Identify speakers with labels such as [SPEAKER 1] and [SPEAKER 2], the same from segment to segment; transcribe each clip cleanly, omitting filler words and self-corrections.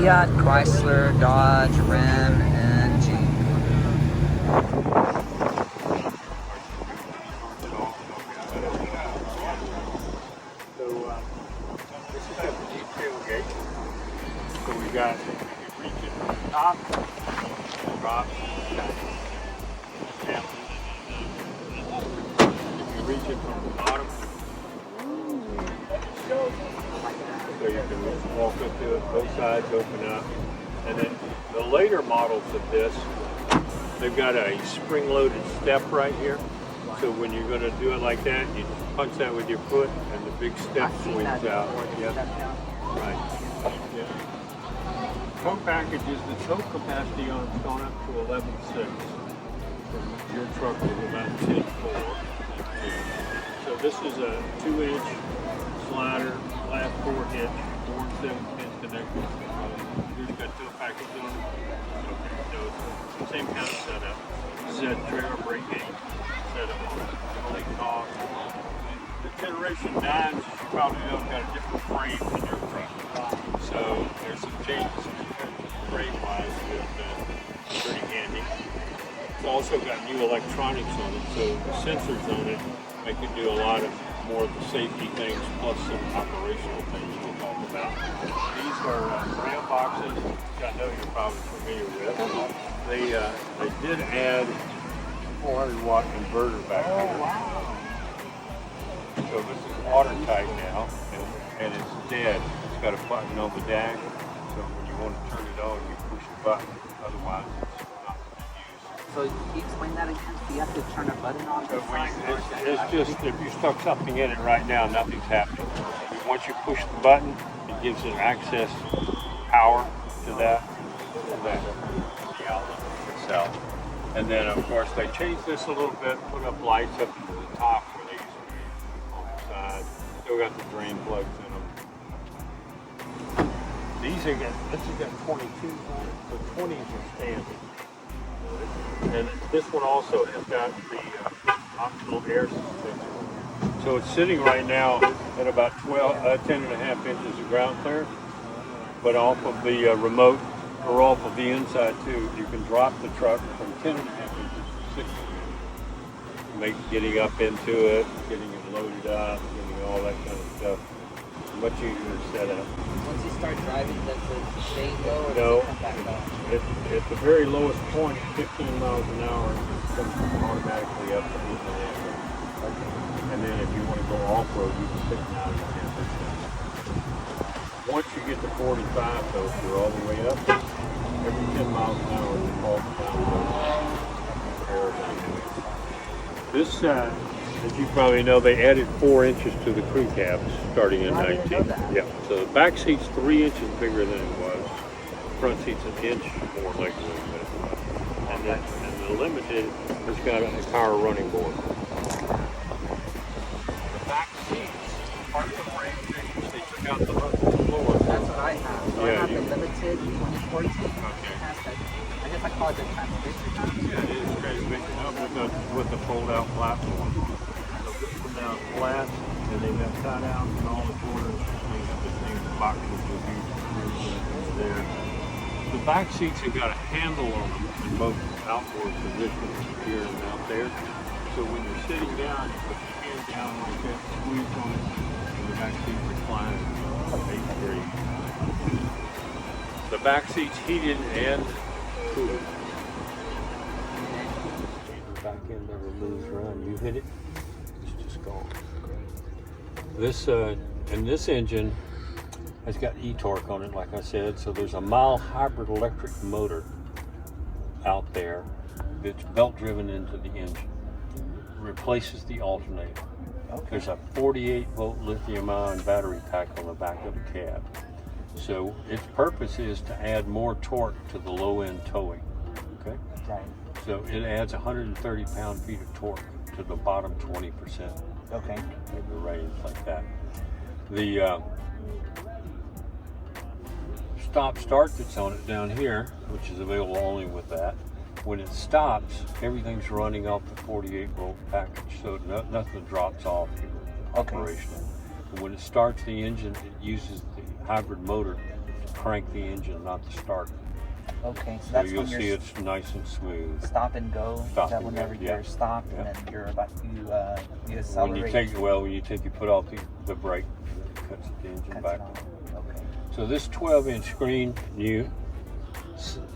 [SPEAKER 1] Fiat, Chrysler, Dodge, Ram, and Jeep.
[SPEAKER 2] So this is got the Jeep tailgate. So we got, you reach it from the top, drop, down. If you reach it from the bottom, so you can walk into it, both sides open up. And then the later models of this, they've got a spring-loaded step right here. So when you're going to do it like that, you punch that with your foot, and the big step swings out. Yeah. Right. Yeah. Tow packages, the tow capacity on it's gone up to 11.6. From your truck was about 10.4. So this is a 2-inch slider, flat 4-hitch, 4 and 7-pin connectors. Here's got tow package on it. Okay, so it's the same kind of setup. Z-trailer brake gauge setup on it. Only cost. The Generation 9s, as you probably know, got a different frame than your truck. So there's some changes frame-wise that's pretty handy. It's also got new electronics on it, so the sensors on it make it do a lot of more of the safety things, plus some operational things we'll talk about. These are Ram boxes, which I know you're probably familiar with. They did add 400-watt inverter back here.
[SPEAKER 1] Oh, wow.
[SPEAKER 2] So this is watertight now, and it's dead. It's got a button on the dash, so when you want to turn it on, you push the button. Otherwise, it's not used.
[SPEAKER 1] So can you explain that again? So you have to turn a button on the side?
[SPEAKER 2] It's just, if you stuck something in it right now, nothing's happening. Once you push the button, it gives it access power to that, the outlet itself. And then, of course, they changed this a little bit, put up lights up to the top where they used to be on the side. Still got the drain plugs in them. This has got 22 on it, so 20s are standard. And this one also has got the optional air suspension. So it's sitting right now at about 10.5 inches of ground clearance. But off of the remote, or off of the inside too, you can drop the truck from 10.5 inches to 6 inches. Getting up into it, getting it loaded up, getting all that kind of stuff. Much easier setup.
[SPEAKER 1] Once you start driving, does it stay low or
[SPEAKER 2] No,
[SPEAKER 1] does it come back up?
[SPEAKER 2] at the very lowest point, 15 miles an hour, it comes automatically up to 8.5. And then if you want to go off-road, you can pick it out at 10%. Once you get to 45, though, if you're all the way up, every 10 miles an hour, it falls down aerodynamics. This, as you probably know, they added 4 inches to the crew cabs starting in 19. Yeah, so the back seat's 3 inches bigger than it was. Front seat's an inch more leg room than it was. And the Limited has got a power running board. The back seats, part of the frame change, they took out the floor.
[SPEAKER 1] That's what I have. So I have
[SPEAKER 2] you-
[SPEAKER 1] the Limited 2014.
[SPEAKER 2] Okay.
[SPEAKER 1] It has that, I guess I call it the transmission.
[SPEAKER 2] Yeah, it is transmission with the fold-out platform. So this one now is flat, and they've got tie-downs and all the quarters. They got the same boxes with you there. The back seats have got a handle on them in both outboard positions, here and out there. So when you're sitting down, you put your hand down and you get squeeze on it, and the back seat reclines 8 degrees. The back seat's heated and cooled. Back end never moves around. You hit it, it's just gone. This and this engine has got e-torque on it, like I said. So there's a mild hybrid electric motor out there that's belt driven into the engine. Replaces the alternator.
[SPEAKER 1] Okay.
[SPEAKER 2] There's a 48-volt lithium-ion battery pack on the back of the cab. So its purpose is to add more torque to the low-end towing. Okay.
[SPEAKER 1] Right.
[SPEAKER 2] So it adds 130 pound-feet of torque to the bottom 20%.
[SPEAKER 1] Okay.
[SPEAKER 2] Of the range like that. The stop-start that's on it down here, which is available only with that, when it stops, everything's running off the 48-volt package, so nothing drops off here, operational. And when it starts the engine, it uses the hybrid motor to crank the engine, not the start.
[SPEAKER 1] Okay, so
[SPEAKER 2] So
[SPEAKER 1] that's
[SPEAKER 2] you'll
[SPEAKER 1] when
[SPEAKER 2] see
[SPEAKER 1] you're
[SPEAKER 2] it's nice and smooth.
[SPEAKER 1] stop and go.
[SPEAKER 2] Stop
[SPEAKER 1] Is that
[SPEAKER 2] and go,
[SPEAKER 1] whenever
[SPEAKER 2] yeah.
[SPEAKER 1] you're stopped
[SPEAKER 2] Yeah.
[SPEAKER 1] and then you're about to you
[SPEAKER 2] When
[SPEAKER 1] accelerate?
[SPEAKER 2] you put off the brake, it cuts the engine
[SPEAKER 1] cuts
[SPEAKER 2] back.
[SPEAKER 1] it off. Okay.
[SPEAKER 2] So this 12-inch screen, new,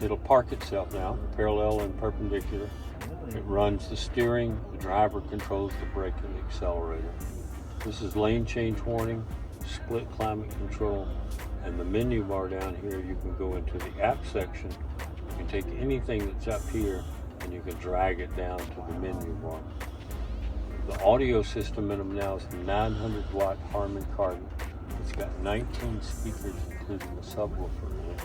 [SPEAKER 2] it'll park itself now, parallel and perpendicular.
[SPEAKER 1] Really?
[SPEAKER 2] It runs the steering, the driver controls the brake and the accelerator. This is lane change warning, split climate control, and the menu bar down here, you can go into the app section. You can take anything that's up here and you can drag it down to the menu bar. The audio system in them now is 900 watt Harman Kardon. It's got 19 speakers, including a subwoofer in it.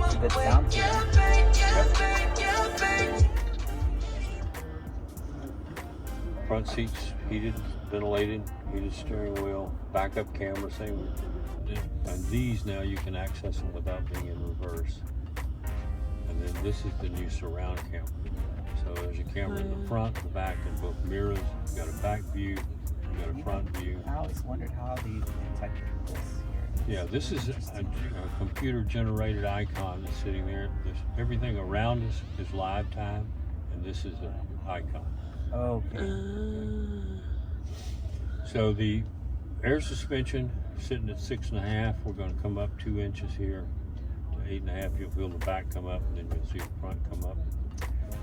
[SPEAKER 1] It's a good sound to it.
[SPEAKER 2] Front seats heated, ventilated, heated steering wheel, backup camera, same. And these now you can access them without being in reverse. And then this is the new surround camera. So there's a camera in the front, the back, and both mirrors. You've got a back view, you've got a front view.
[SPEAKER 1] I always wondered how they detected this here.
[SPEAKER 2] Yeah, this is a computer generated icon that's sitting there. Everything around us is live time, and this is an icon.
[SPEAKER 1] Okay.
[SPEAKER 2] So the air suspension sitting at 6.5. We're going to come up 2 inches here to 8.5. You'll feel the back come up, and then you'll see the front come up.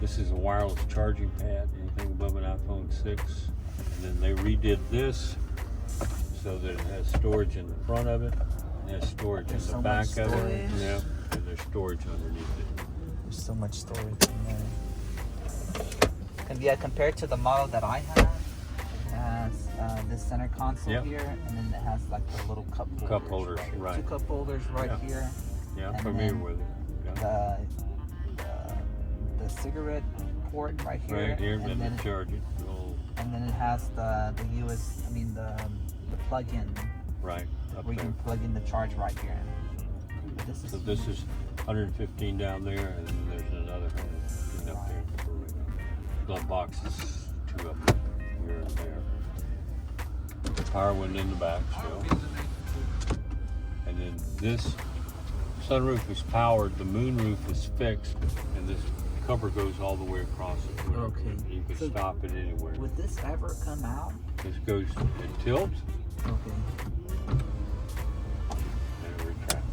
[SPEAKER 2] This is a wireless charging pad, anything above an iPhone 6. And then they redid this so that it has storage in the front of it, and it has storage
[SPEAKER 1] There's
[SPEAKER 2] in the
[SPEAKER 1] so
[SPEAKER 2] back
[SPEAKER 1] much
[SPEAKER 2] of it.
[SPEAKER 1] storage.
[SPEAKER 2] Yeah, and there's storage underneath it.
[SPEAKER 1] There's so much storage in there. And yeah, compared to the model that I have, it has this center console
[SPEAKER 2] Yep.
[SPEAKER 1] here, and then it has like the little cup holders.
[SPEAKER 2] Cup holders, right.
[SPEAKER 1] 2 cup holders right
[SPEAKER 2] Yeah.
[SPEAKER 1] here.
[SPEAKER 2] Yeah, I'm
[SPEAKER 1] And
[SPEAKER 2] familiar
[SPEAKER 1] then
[SPEAKER 2] with it. Yeah.
[SPEAKER 1] The cigarette port right here.
[SPEAKER 2] Right here,
[SPEAKER 1] and then
[SPEAKER 2] to charge it.
[SPEAKER 1] and then it has the plug-in
[SPEAKER 2] Right, up
[SPEAKER 1] where you
[SPEAKER 2] there.
[SPEAKER 1] can plug in the charge right here. This is
[SPEAKER 2] So this is 115 down there, and then there's another 115 up there. Glove boxes, 2 up here and there. Power window in the back still. And then this sunroof is powered, the moonroof is fixed, and this cover goes all the way across it.
[SPEAKER 1] Okay.
[SPEAKER 2] You can
[SPEAKER 1] So
[SPEAKER 2] stop it anywhere.
[SPEAKER 1] would this ever come out?
[SPEAKER 2] This goes, it tilts,
[SPEAKER 1] Okay.
[SPEAKER 2] and it retracts.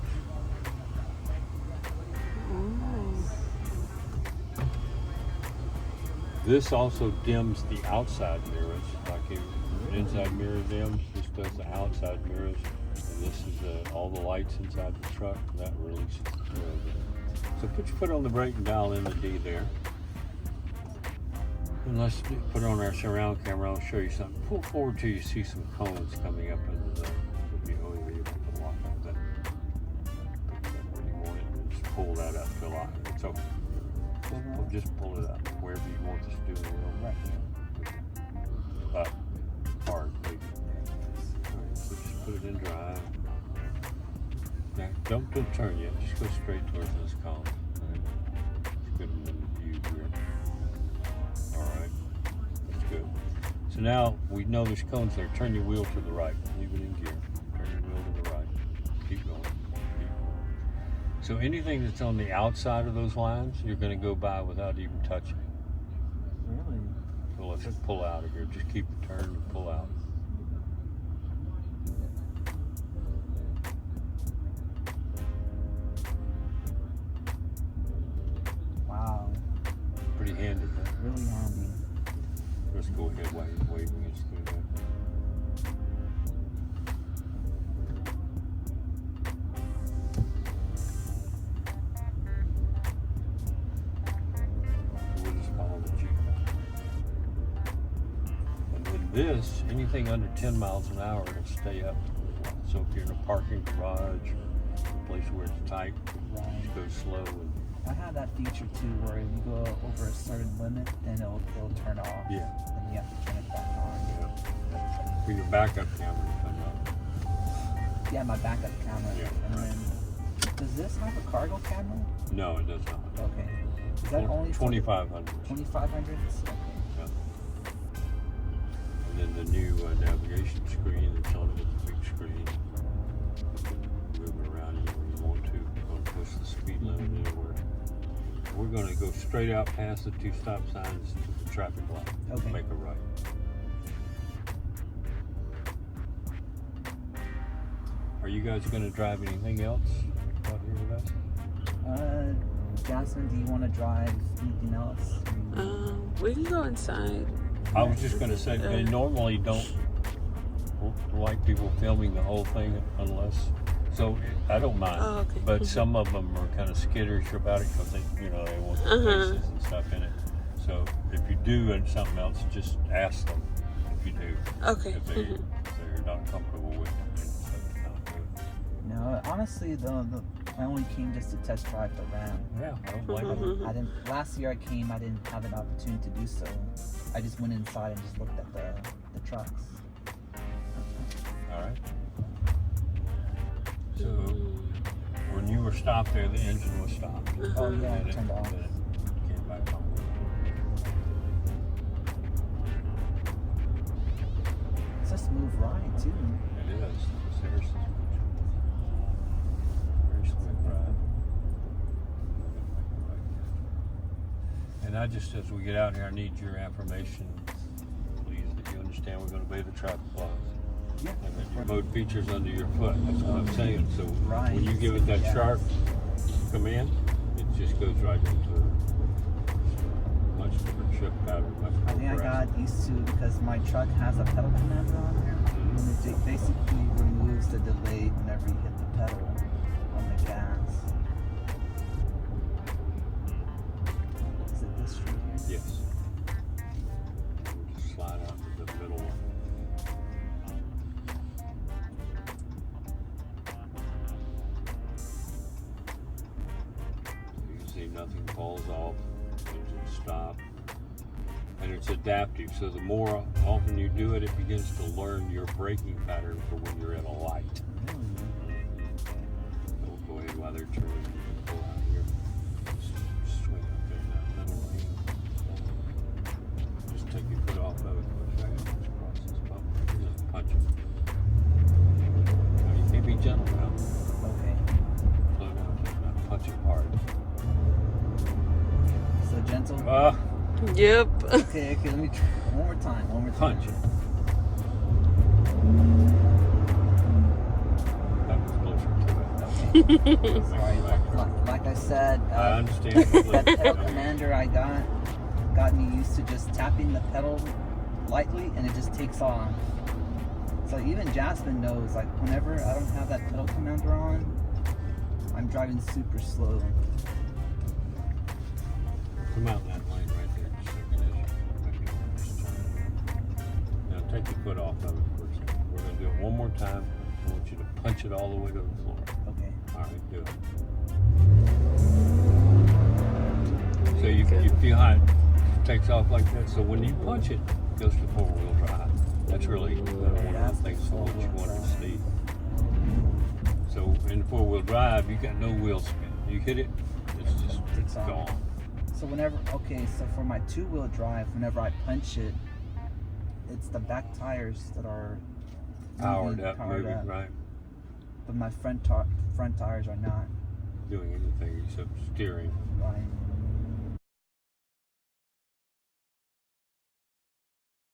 [SPEAKER 2] This also dims the outside mirrors, like an inside mirror dims. This does the outside mirrors, and this is all the lights inside the truck. That releases the mirror. So put on the brake and dial in the D there. And let's put on our surround camera. I'll show you something. Pull forward till you see some cones coming up into the oh, you want to lock up that. When you want it, just pull that up to lock it. It's okay. Just pull it up wherever you want the steering wheel. Right. Up. Hard. Maybe. Alright, so just put it in drive. Now, don't turn yet. Just go straight towards this column. Alright. It's good in the view here. Alright. That's good. So now we know there's cones there. Turn your wheel to the right. Leave it in gear. Turn your wheel to the right. Keep going. So anything that's on the outside of those lines, you're going to go by without even touching.
[SPEAKER 1] Really?
[SPEAKER 2] So let's just pull out of here. Just keep it turned and pull out.
[SPEAKER 1] Wow.
[SPEAKER 2] Pretty handy, huh?
[SPEAKER 1] Really handy.
[SPEAKER 2] Let's go ahead waving us through that. We'll just follow the Jeep. And then this, anything under 10 miles an hour, it'll stay up. So if you're in a parking garage, a place where it's tight, just go slow. And
[SPEAKER 1] I have that feature too, where you go over a certain limit, then it'll turn off.
[SPEAKER 2] yeah.
[SPEAKER 1] And you have to turn it back on.
[SPEAKER 2] For your backup camera to come up.
[SPEAKER 1] Yeah, my backup camera.
[SPEAKER 2] Yeah,
[SPEAKER 1] And
[SPEAKER 2] right.
[SPEAKER 1] then, does this have a cargo camera?
[SPEAKER 2] No, it does not.
[SPEAKER 1] Okay. Is that only
[SPEAKER 2] 2,500.
[SPEAKER 1] 2,500? Okay.
[SPEAKER 2] Yeah. And then the new navigation screen that's on the big screen. Move around anywhere you want to. Don't push the speed limit anywhere. We're going to go straight out past the 2 stop signs to the traffic light.
[SPEAKER 1] Okay.
[SPEAKER 2] Make a right. Are you guys going to drive anything else out here with us?
[SPEAKER 1] Jasmine, do you want to drive anything else?
[SPEAKER 3] We can go inside.
[SPEAKER 2] I was just going to say, they normally don't like people filming the whole thing unless, so I don't mind.
[SPEAKER 3] Oh, okay.
[SPEAKER 2] But some of them are kind of skittish about it because they, they want the faces and stuff in it. So if you do and something else, just ask them if you do.
[SPEAKER 3] Okay.
[SPEAKER 2] If they're not comfortable with it.
[SPEAKER 1] No, honestly, I only came just to test drive the Ram.
[SPEAKER 2] Yeah, I don't blame them.
[SPEAKER 1] I didn't. Last year I came, I didn't have an opportunity to do so. I just went inside and just looked at the trucks.
[SPEAKER 2] All right. So when you were stopped there, the engine was stopped.
[SPEAKER 1] Oh yeah,
[SPEAKER 2] And
[SPEAKER 1] I turned it off.
[SPEAKER 2] then it came back on.
[SPEAKER 1] It's a smooth ride too.
[SPEAKER 2] It is. Seriously. Very smooth ride. And I just, as we get out here, I need your affirmation, please, that you understand we're going to obey the traffic laws.
[SPEAKER 1] Yeah.
[SPEAKER 2] And that your mode features under your foot. That's what I'm saying. So
[SPEAKER 1] Right.
[SPEAKER 2] when you give it that
[SPEAKER 1] Yeah.
[SPEAKER 2] sharp command, it just goes right into a much different shift pattern. Much more
[SPEAKER 1] I think I
[SPEAKER 2] aggressive.
[SPEAKER 1] got used to because my truck has a pedal commander on there, and it basically removes the delay whenever you hit the pedal on the gas. Is it this street here?
[SPEAKER 2] Yes. We'll just slide out to the middle one. You see nothing falls off, engine stop. And it's adaptive, so the more often you do it, it begins to learn your braking pattern for when you're at a light. So go ahead while they're turning. Go out here. Just swing up there in that middle lane. Just take your foot off of it. Push right across this bump. Just punch it. Now you can be gentle now.
[SPEAKER 1] Okay.
[SPEAKER 2] Slow down. Now punch it hard.
[SPEAKER 1] So gentle.
[SPEAKER 3] Yep.
[SPEAKER 1] Okay, let me try one more time.
[SPEAKER 2] Punch it. That was closer to it.
[SPEAKER 1] Sorry, like I said,
[SPEAKER 2] I understand.
[SPEAKER 1] that pedal commander I got me used to just tapping the pedal lightly and it just takes off. So even Jasmine knows, like whenever I don't have that pedal commander on, I'm driving super slow.
[SPEAKER 2] Come out in that lane right there. Just like it is. Now take your foot off of it first. We're going to do it one more time. I want you to punch it all the way to the floor.
[SPEAKER 1] Okay.
[SPEAKER 2] All right, do it. So you feel how it takes off like that. So when you punch it, it goes to 4-wheel drive. That's really one of the things that you want to see. So in 4-wheel drive, you got no wheel spin. You hit it, it's just
[SPEAKER 1] Takes off.
[SPEAKER 2] gone.
[SPEAKER 1] So so for my 2-wheel drive, whenever I punch it, it's the back tires that are
[SPEAKER 2] Powered
[SPEAKER 1] moving,
[SPEAKER 2] up, right?
[SPEAKER 1] But my front tires are not.
[SPEAKER 2] Doing anything except steering.
[SPEAKER 1] Right.